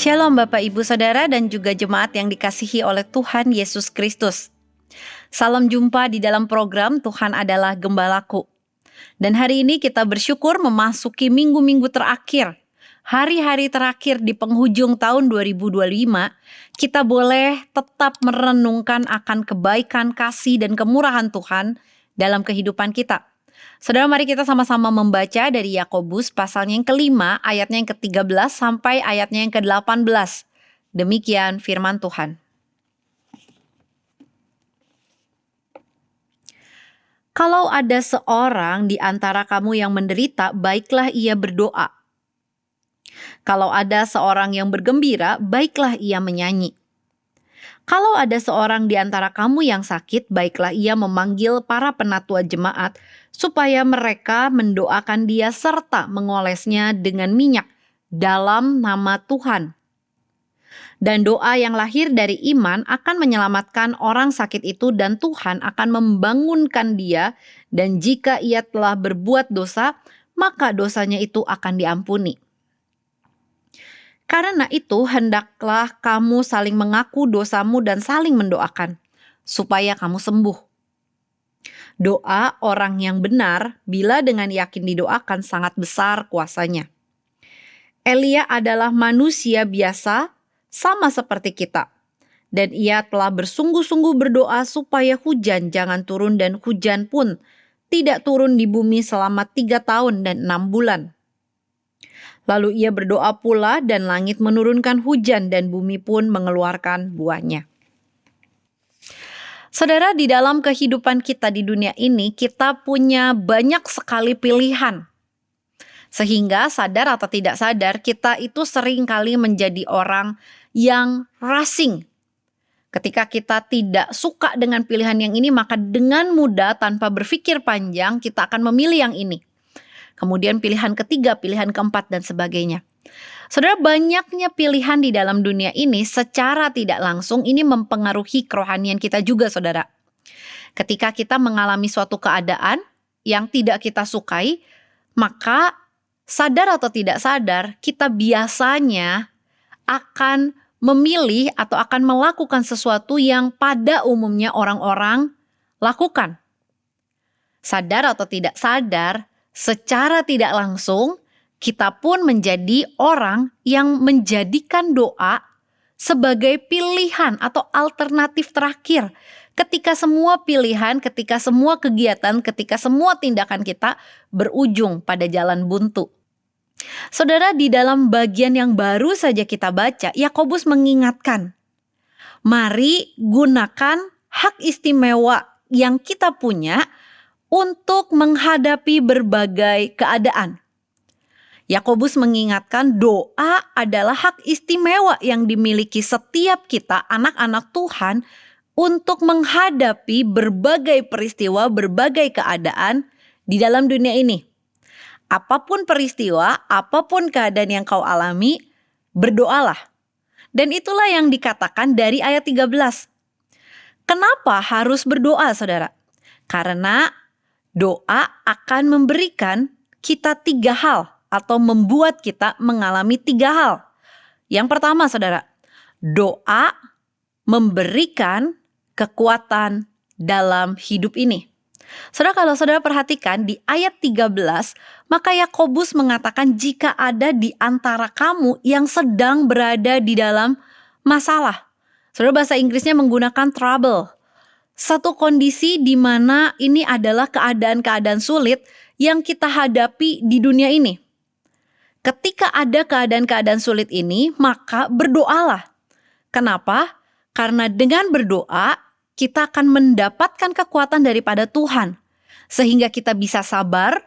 Shalom Bapak Ibu Saudara dan juga jemaat yang dikasihi oleh Tuhan Yesus Kristus. Salam jumpa di dalam program Tuhan adalah Gembalaku. Dan hari ini kita bersyukur memasuki minggu-minggu terakhir. Hari-hari terakhir di penghujung tahun 2025, kita boleh tetap merenungkan akan kebaikan, kasih, dan kemurahan Tuhan dalam kehidupan kita. Saudara, mari kita sama-sama membaca dari Yakobus pasalnya yang kelima, ayatnya yang ke-13 sampai ayatnya yang ke-18. Demikian firman Tuhan. Kalau ada seorang di antara kamu yang menderita, baiklah ia berdoa. Kalau ada seorang yang bergembira, baiklah ia menyanyi. Kalau ada seorang di antara kamu yang sakit, baiklah ia memanggil para penatua jemaat, supaya mereka mendoakan dia serta mengolesnya dengan minyak dalam nama Tuhan. Dan doa yang lahir dari iman akan menyelamatkan orang sakit itu dan Tuhan akan membangunkan dia, dan jika ia telah berbuat dosa, maka dosanya itu akan diampuni. Karena itu hendaklah kamu saling mengaku dosamu dan saling mendoakan, supaya kamu sembuh. Doa orang yang benar bila dengan yakin didoakan sangat besar kuasanya. Elia adalah manusia biasa sama seperti kita. Dan ia telah bersungguh-sungguh berdoa supaya hujan jangan turun, dan hujan pun tidak turun di bumi selama 3 tahun dan 6 bulan. Lalu ia berdoa pula dan langit menurunkan hujan dan bumi pun mengeluarkan buahnya. Saudara, di dalam kehidupan kita di dunia ini, kita punya banyak sekali pilihan. Sehingga sadar atau tidak sadar, kita itu sering kali menjadi orang yang racing. Ketika kita tidak suka dengan pilihan yang ini, maka dengan mudah tanpa berpikir panjang, kita akan memilih yang ini. Kemudian pilihan ketiga, pilihan keempat, dan sebagainya. Saudara, banyaknya pilihan di dalam dunia ini secara tidak langsung ini mempengaruhi kerohanian kita juga, saudara. Ketika kita mengalami suatu keadaan yang tidak kita sukai, maka sadar atau tidak sadar, kita biasanya akan memilih atau akan melakukan sesuatu yang pada umumnya orang-orang lakukan. Sadar atau tidak sadar, secara tidak langsung, kita pun menjadi orang yang menjadikan doa sebagai pilihan atau alternatif terakhir. Ketika semua pilihan, ketika semua kegiatan, ketika semua tindakan kita berujung pada jalan buntu. Saudara, di dalam bagian yang baru saja kita baca, Yakobus mengingatkan, mari gunakan hak istimewa yang kita punya untuk menghadapi berbagai keadaan. Yakobus mengingatkan doa adalah hak istimewa yang dimiliki setiap kita, anak-anak Tuhan, untuk menghadapi berbagai peristiwa, berbagai keadaan di dalam dunia ini. Apapun peristiwa, apapun keadaan yang kau alami, berdoalah. Dan itulah yang dikatakan dari ayat 13. Kenapa harus berdoa, saudara? Karena doa akan memberikan kita 3 hal atau membuat kita mengalami 3 hal. Yang pertama, saudara, doa memberikan kekuatan dalam hidup ini. Saudara, kalau saudara perhatikan di ayat 13, maka Yakobus mengatakan jika ada di antara kamu yang sedang berada di dalam masalah. Saudara, bahasa Inggrisnya menggunakan trouble. Satu kondisi di mana ini adalah keadaan-keadaan sulit yang kita hadapi di dunia ini. Ketika ada keadaan-keadaan sulit ini, maka berdoalah. Kenapa? Karena dengan berdoa, kita akan mendapatkan kekuatan daripada Tuhan. Sehingga kita bisa sabar.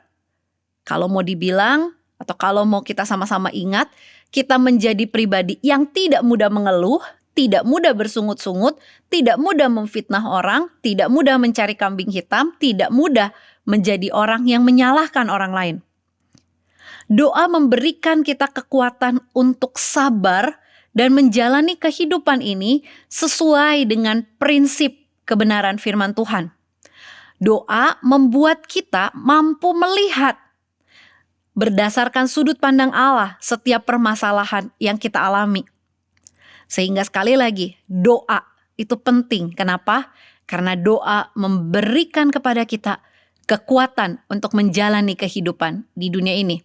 Kalau mau dibilang, atau kalau mau kita sama-sama ingat, kita menjadi pribadi yang tidak mudah mengeluh, tidak mudah bersungut-sungut, tidak mudah memfitnah orang, tidak mudah mencari kambing hitam, tidak mudah menjadi orang yang menyalahkan orang lain. Doa memberikan kita kekuatan untuk sabar dan menjalani kehidupan ini sesuai dengan prinsip kebenaran firman Tuhan. Doa membuat kita mampu melihat berdasarkan sudut pandang Allah setiap permasalahan yang kita alami. Sehingga sekali lagi, doa itu penting. Kenapa? Karena doa memberikan kepada kita kekuatan untuk menjalani kehidupan di dunia ini.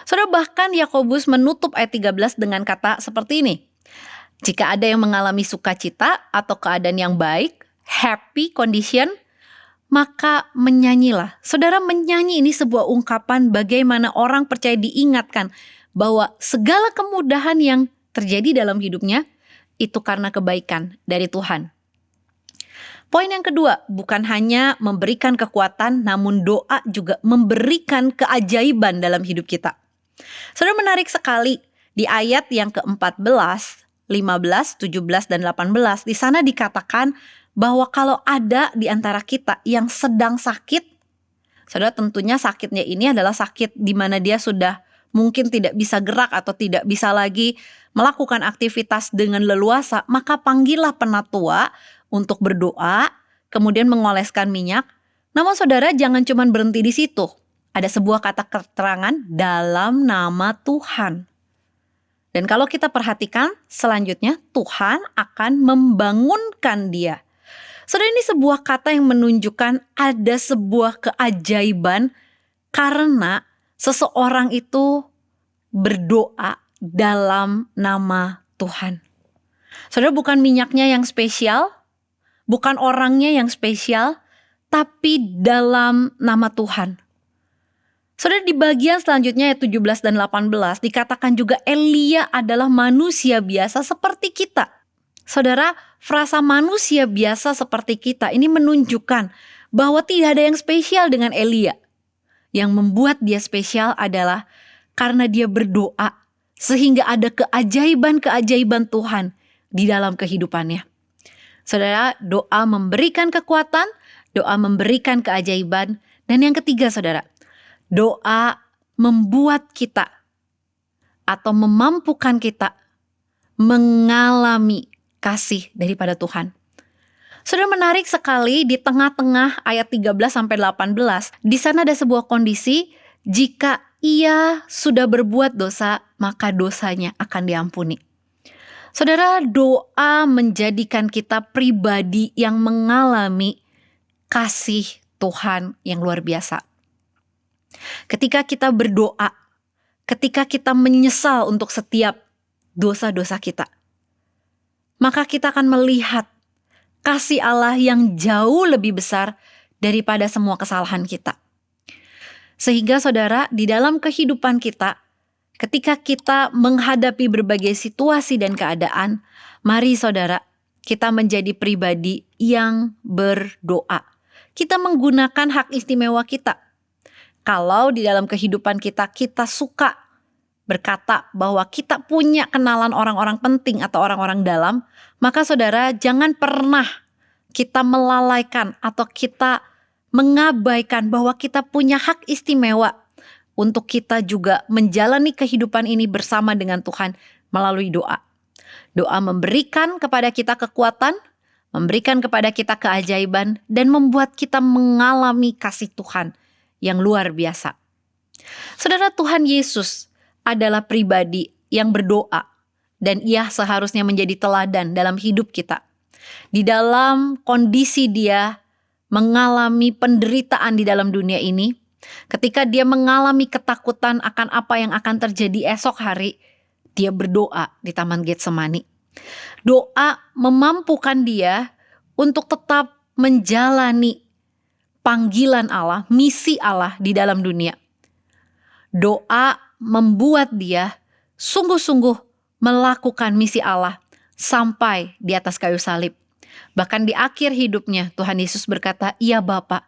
Saudara, bahkan Yakobus menutup ayat 13 dengan kata seperti ini. Jika ada yang mengalami sukacita atau keadaan yang baik, happy condition, maka menyanyilah. Saudara, menyanyi ini sebuah ungkapan bagaimana orang percaya diingatkan bahwa segala kemudahan yang terjadi dalam hidupnya itu karena kebaikan dari Tuhan. Poin yang kedua, bukan hanya memberikan kekuatan, namun doa juga memberikan keajaiban dalam hidup kita. Saudara, menarik sekali di ayat yang ke-14, 15, 17, dan 18, di sana dikatakan bahwa kalau ada di antara kita yang sedang sakit, saudara, tentunya sakitnya ini adalah sakit di mana dia sudah mungkin tidak bisa gerak atau tidak bisa lagi melakukan aktivitas dengan leluasa, maka panggillah penatua untuk berdoa, kemudian mengoleskan minyak. Namun saudara, jangan cuma berhenti di situ. Ada sebuah kata keterangan dalam nama Tuhan. Dan kalau kita perhatikan selanjutnya, Tuhan akan membangunkan dia. Saudara, ini sebuah kata yang menunjukkan ada sebuah keajaiban karena seseorang itu berdoa dalam nama Tuhan. Saudara, bukan minyaknya yang spesial, bukan orangnya yang spesial, tapi dalam nama Tuhan. Saudara, di bagian selanjutnya ayat 17 dan 18 dikatakan juga Elia adalah manusia biasa seperti kita. Saudara, frasa manusia biasa seperti kita ini menunjukkan bahwa tidak ada yang spesial dengan Elia. Yang membuat dia spesial adalah karena dia berdoa sehingga ada keajaiban-keajaiban Tuhan di dalam kehidupannya. Saudara, doa memberikan kekuatan, doa memberikan keajaiban. Dan yang ketiga, saudara, doa membuat kita atau memampukan kita mengalami kasih daripada Tuhan. Saudara, menarik sekali di tengah-tengah ayat 13-18, di sana ada sebuah kondisi, jika ia sudah berbuat dosa, maka dosanya akan diampuni. Saudara, doa menjadikan kita pribadi yang mengalami kasih Tuhan yang luar biasa. Ketika kita berdoa, ketika kita menyesal untuk setiap dosa-dosa kita, maka kita akan melihat kasih Allah yang jauh lebih besar daripada semua kesalahan kita. Sehingga saudara, di dalam kehidupan kita, ketika kita menghadapi berbagai situasi dan keadaan, mari saudara, kita menjadi pribadi yang berdoa. Kita menggunakan hak istimewa kita. Kalau di dalam kehidupan kita, kita suka berkata bahwa kita punya kenalan orang-orang penting atau orang-orang dalam, maka saudara, jangan pernah kita melalaikan atau kita mengabaikan bahwa kita punya hak istimewa untuk kita juga menjalani kehidupan ini bersama dengan Tuhan melalui doa. Doa memberikan kepada kita kekuatan, memberikan kepada kita keajaiban, dan membuat kita mengalami kasih Tuhan yang luar biasa. Saudara, Tuhan Yesus adalah pribadi yang berdoa, dan ia seharusnya menjadi teladan dalam hidup kita. Di dalam kondisi dia mengalami penderitaan di dalam dunia ini, ketika dia mengalami ketakutan akan apa yang akan terjadi esok hari, dia berdoa di Taman Getsemani. Doa memampukan dia untuk tetap menjalani panggilan Allah, misi Allah di dalam dunia. Doa membuat dia sungguh-sungguh melakukan misi Allah sampai di atas kayu salib. Bahkan di akhir hidupnya Tuhan Yesus berkata, "Ya Bapa,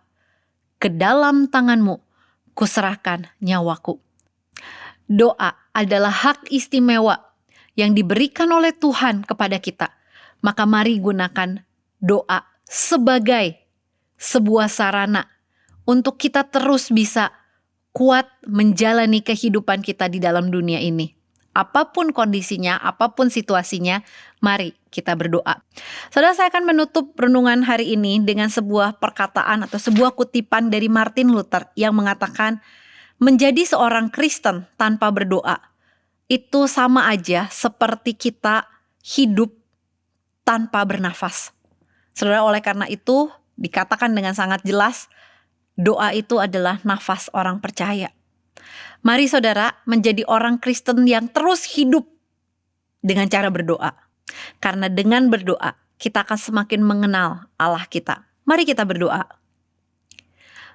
ke dalam tangan-Mu kuserahkan nyawaku." Doa adalah hak istimewa yang diberikan oleh Tuhan kepada kita. Maka mari gunakan doa sebagai sebuah sarana untuk kita terus bisa kuat menjalani kehidupan kita di dalam dunia ini. Apapun kondisinya, apapun situasinya, mari kita berdoa. Saudara, saya akan menutup renungan hari ini dengan sebuah perkataan atau sebuah kutipan dari Martin Luther yang mengatakan, menjadi seorang Kristen tanpa berdoa itu sama aja seperti kita hidup tanpa bernafas. Saudara, oleh karena itu dikatakan dengan sangat jelas, doa itu adalah nafas orang percaya. Mari saudara menjadi orang Kristen yang terus hidup dengan cara berdoa. Karena dengan berdoa, kita akan semakin mengenal Allah kita. Mari kita berdoa.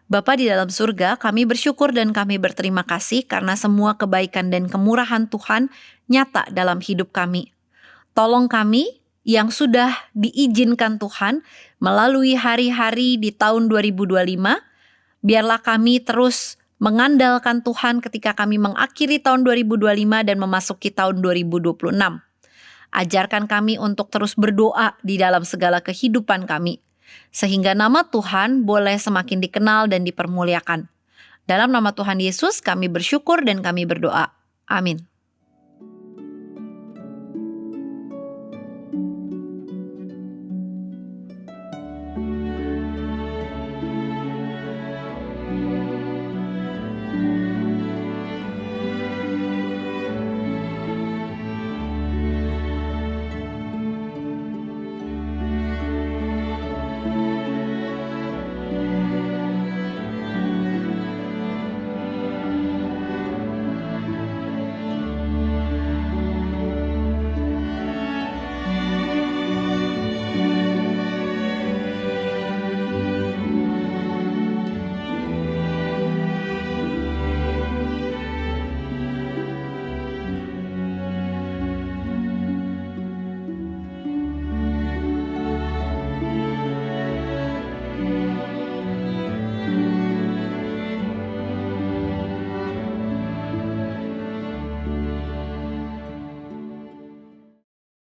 Bapa di dalam surga, kami bersyukur dan kami berterima kasih karena semua kebaikan dan kemurahan Tuhan nyata dalam hidup kami. Tolong kami yang sudah diizinkan Tuhan melalui hari-hari di tahun 2025, biarlah kami terus mengandalkan Tuhan ketika kami mengakhiri tahun 2025 dan memasuki tahun 2026. Ajarkan kami untuk terus berdoa di dalam segala kehidupan kami, sehingga nama Tuhan boleh semakin dikenal dan dipermuliakan. Dalam nama Tuhan Yesus kami bersyukur dan kami berdoa. Amin.